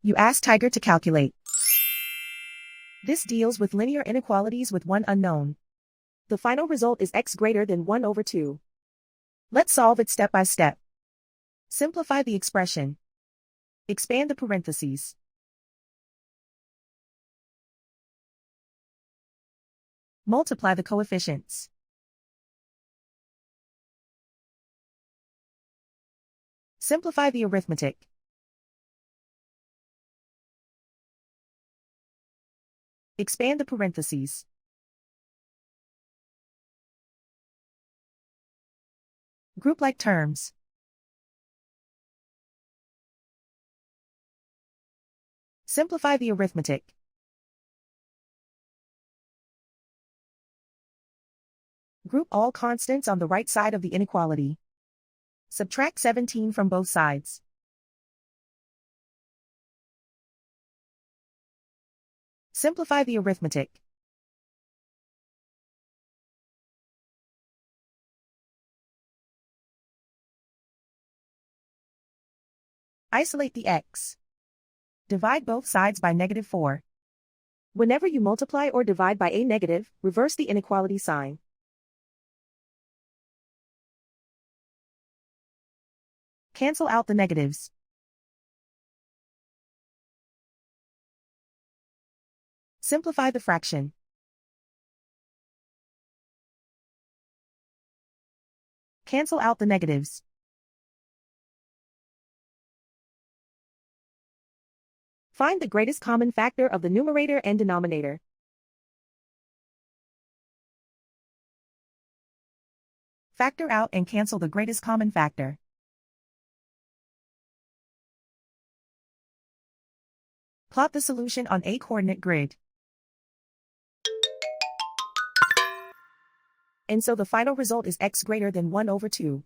You ask Tiger to calculate. This deals with linear inequalities with one unknown. The final result is x greater than 1 over 2. Let's solve it step by step. Simplify the expression. Expand the parentheses. Multiply the coefficients. Simplify the arithmetic. Expand the parentheses. Group like terms. Simplify the arithmetic. Group all constants on the right side of the inequality. Subtract 17 from both sides. Simplify the arithmetic. Isolate the x. Divide both sides by -4. Whenever you multiply or divide by a negative, reverse the inequality sign. Cancel out the negatives. Simplify the fraction. Cancel out the negatives. Find the greatest common factor of the numerator and denominator. Factor out and cancel the greatest common factor. Plot the solution on a coordinate grid. And so the final result is x greater than 1 over 2.